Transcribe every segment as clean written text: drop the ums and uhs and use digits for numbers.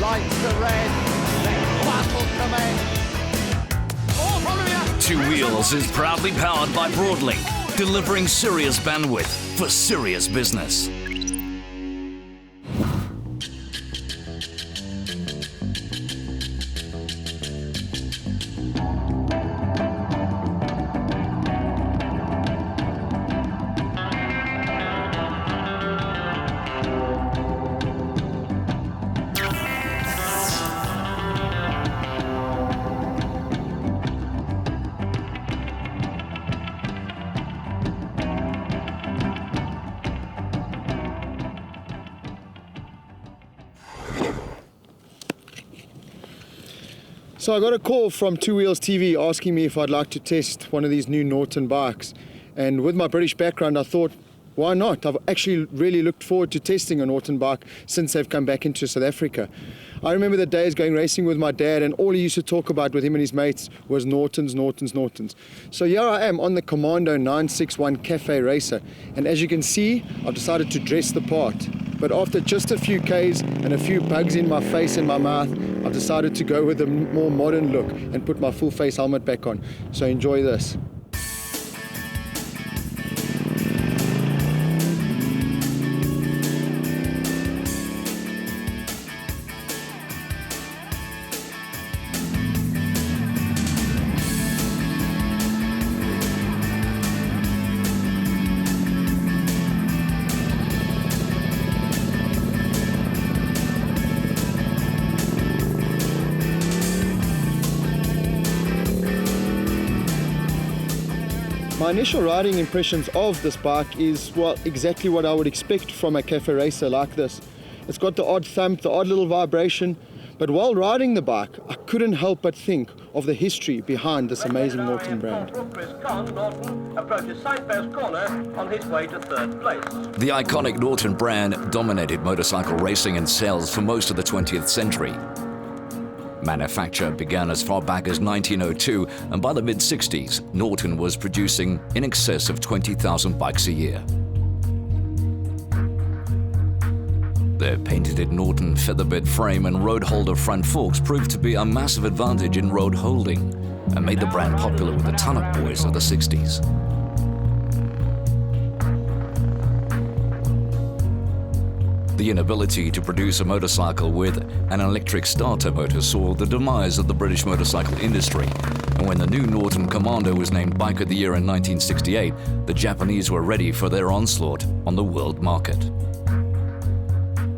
lights the red, then battle commence. Two Wheels is proudly powered by Broadlink, delivering serious bandwidth for serious business. So I got a call from Two Wheels TV asking me if I'd like to test one of these new Norton bikes. And with my British background, I thought, why not? I've actually really looked forward to testing a Norton bike since they've come back into South Africa. I remember the days going racing with my dad, and all he used to talk about with him and his mates was Nortons, Nortons, Nortons. So here I am on the Commando 961 Cafe Racer. And as you can see, I've decided to dress the part. But after just a few Ks and a few bugs in my face and my mouth, I've decided to go with a more modern look and put my full face helmet back on. So enjoy this. My initial riding impressions of this bike is, well, exactly what I would expect from a cafe racer like this. It's got the odd thump, the odd little vibration, but while riding the bike, I couldn't help but think of the history behind this amazing Norton brand. Norton approaches Sidebest Corner on his way to third place. The iconic Norton brand dominated motorcycle racing and sales for most of the 20th century. Manufacture began as far back as 1902, and by the mid-60s, Norton was producing in excess of 20,000 bikes a year. Their patented Norton featherbed frame and road holder front forks proved to be a massive advantage in road holding and made the brand popular with the ton-up boys of the 60s. The inability to produce a motorcycle with an electric starter motor saw the demise of the British motorcycle industry. And when the new Norton Commando was named Bike of the Year in 1968, the Japanese were ready for their onslaught on the world market.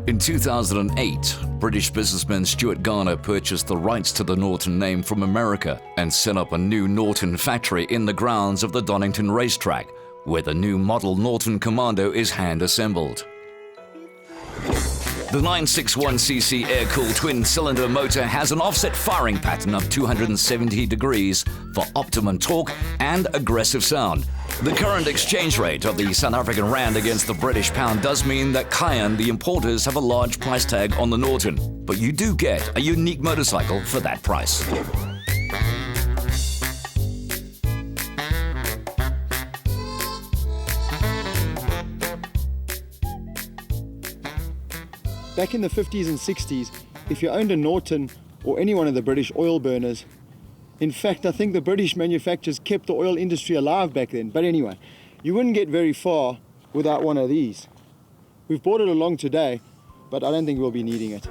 In 2008, British businessman Stuart Garner purchased the rights to the Norton name from America and set up a new Norton factory in the grounds of the Donington racetrack, where the new model Norton Commando is hand-assembled. The 961cc air-cooled twin-cylinder motor has an offset firing pattern of 270 degrees for optimum torque and aggressive sound. The current exchange rate of the South African rand against the British pound does mean that Cayenne, the importers, have a large price tag on the Norton, but you do get a unique motorcycle for that price. Back in the 50s and 60s, if you owned a Norton or any one of the British oil burners, in fact, I think the British manufacturers kept the oil industry alive back then. But anyway, you wouldn't get very far without one of these. We've brought it along today, but I don't think we'll be needing it.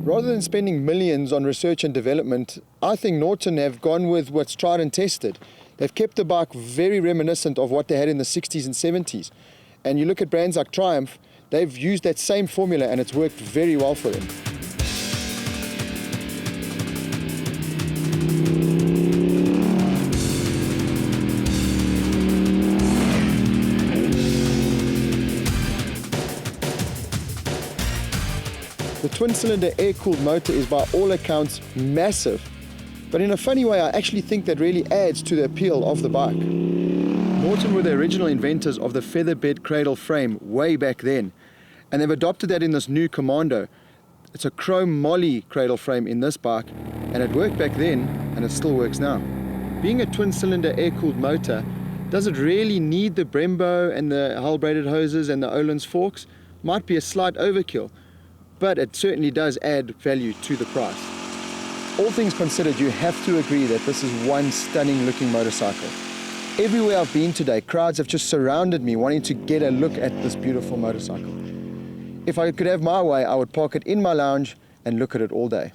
Rather than spending millions on research and development, I think Norton have gone with what's tried and tested. They've kept the bike very reminiscent of what they had in the 60s and 70s. And you look at brands like Triumph, they've used that same formula and it's worked very well for them. The twin-cylinder air-cooled motor is by all accounts massive, but in a funny way I actually think that really adds to the appeal of the bike. Norton were the original inventors of the featherbed cradle frame way back then, and they've adopted that in this new Commando. It's a chrome moly cradle frame in this bike, and it worked back then, and it still works now. Being a twin-cylinder air-cooled motor, does it really need the Brembo and the hull-braided hoses and the Öhlins forks? Might be a slight overkill, but it certainly does add value to the price. All things considered, you have to agree that this is one stunning looking motorcycle. Everywhere I've been today, crowds have just surrounded me wanting to get a look at this beautiful motorcycle. If I could have my way, I would park it in my lounge and look at it all day.